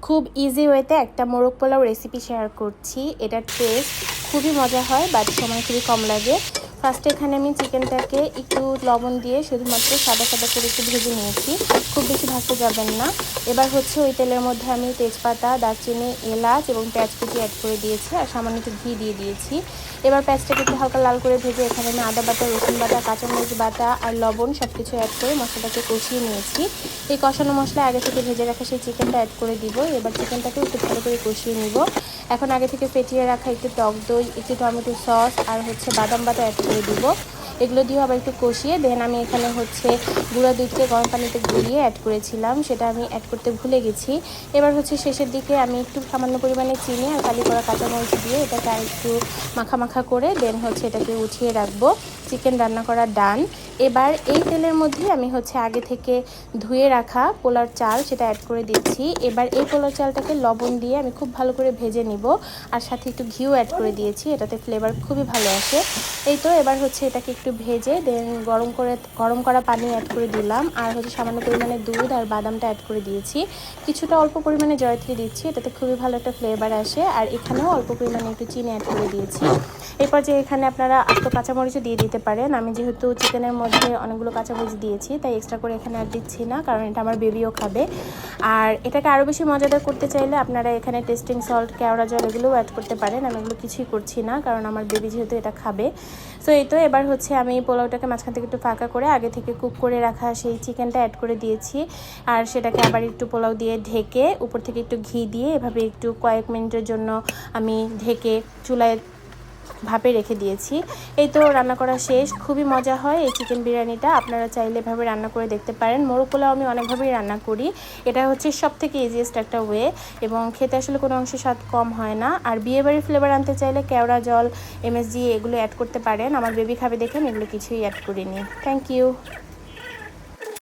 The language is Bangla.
খুব ইজি ওয়েতে একটা মোরগ পোলাও রেসিপি শেয়ার করছি। এটার টেস্ট খুবই মজা হয়, বাট সময় খুবই কম লাগে। ফার্স্টে এখানে আমি চিকেনটাকে একটু লবণ দিয়ে শুধুমাত্র সাদা সাদা করে একটু ভেজে নিয়েছি, খুব বেশি ভাজতে যাবেন না। এবার হচ্ছে ওই তেলের মধ্যে আমি তেজপাতা, দারচিনি, এলাচ এবং পেঁয়াজ কুচি অ্যাড করে দিয়েছি আর সামান্য একটু ঘি দিয়ে দিয়েছি। এবার পেঁয়াজটাকে একটু হালকা লাল করে ভেজে এখানে আমি আদা বাটা, রসুন বাটা, কাঁচামরিচ বাটা আর লবণ সব কিছু অ্যাড করে মশলাটাকে কষিয়ে নিয়েছি। এই কষানো মশলা আগে থেকে ভেজে রাখা সেই চিকেনটা অ্যাড করে দিব। এবার চিকেনটাকে একটু ভালো করে কষিয়ে নিব। এখন আগে থেকে ফেটিয়ে রাখা একটু টক দই, একটু টমেটো সস আর হচ্ছে বাদাম বাটা অ্যাড করে দিব। এগুলো দিয়েও আবার একটু কষিয়ে দেন আমি এখানে হচ্ছে গুঁড়া দুধকে গরম পানিতে গুলিয়ে অ্যাড করেছিলাম, সেটা আমি অ্যাড করতে ভুলে গেছি। এবার হচ্ছে শেষের দিকে আমি একটু সামান্য পরিমাণে চিনি আর কালি করা কাঁচামরিচ দিয়ে এটাকে আর একটু মাখা মাখা করে দেন হচ্ছে এটাকে উঠিয়ে রাখবো। চিকেন রান্না করা ডান। এবার এই তেলের মধ্যে আমি হচ্ছে আগে থেকে ধুয়ে রাখা পোলার চাল সেটা অ্যাড করে দিচ্ছি। এবার এই পোলার চালটাকে লবণ দিয়ে আমি খুব ভালো করে ভেজে নিব আর সাথে একটু ঘিও অ্যাড করে দিয়েছি, এটাতে ফ্লেভার খুবই ভালো আসে। এই তো এবার হচ্ছে এটাকে একটু ভেজে দেন গরম করা পানি অ্যাড করে দিলাম আর হচ্ছে সামান্য পরিমাণে দুধ আর বাদামটা অ্যাড করে দিয়েছি। কিছুটা অল্প পরিমাণে জয়ত্রী দিচ্ছি, এটাতে খুবই ভালো একটা ফ্লেভার আসে। আর এখানেও অল্প পরিমাণে একটু চিনি অ্যাড করে দিয়েছি। এরপর যে এখানে আপনারা আস্ত কাঁচামরিচও দিয়ে দিতে পারেন। আমি যেহেতু চিকেনের মধ্যে অনেকগুলো কাঁচামরিচ দিয়েছি তাই এক্সট্রা করে এখানে আর দিচ্ছি না, কারণ এটা আমার বেবিও খাবে। আর এটাকে আরও বেশি মজাদার করতে চাইলে আপনারা এখানে টেস্টিং সল্ট, কেওড়া জল এগুলোও অ্যাড করতে পারেন। আমি এগুলো কিছুই করছি না, কারণ আমার বেবি যেহেতু এটা খাবে। সো এই তো এবার হচ্ছে আমি পোলাওটাকে মাঝখান থেকে একটু ফাঁকা করে আগে থেকে কুক করে রাখা সেই চিকেনটা অ্যাড করে দিয়েছি আর সেটাকে আবার একটু পোলাও দিয়ে ঢেকে উপর থেকে একটু ঘি দিয়ে এভাবে একটু কয়েক মিনিটের জন্য আমি ঢেকে চুলায় ভাপে রেখে দিয়েছি। এই তো রান্না করা শেষ। খুবই মজা হয় এই চিকেন বিরিয়ানিটা, আপনারা চাইলে এভাবে রান্না করে দেখতে পারেন। মোরগ পোলাও আমি অনেকভাবেই রান্না করি, এটা হচ্ছে সব থেকে ইজিয়েস্ট একটা ওয়ে এবং খেতে আসলে কোনো অংশে স্বাদ কম হয় না। আর বিয়েবাড়ির ফ্লেভার আনতে চাইলে কেওড়া জল, এমএসজি এগুলো অ্যাড করতে পারেন। আমার বেবি খাবে দেখে আমি এগুলো কিছুই অ্যাড করিনি। Thank you.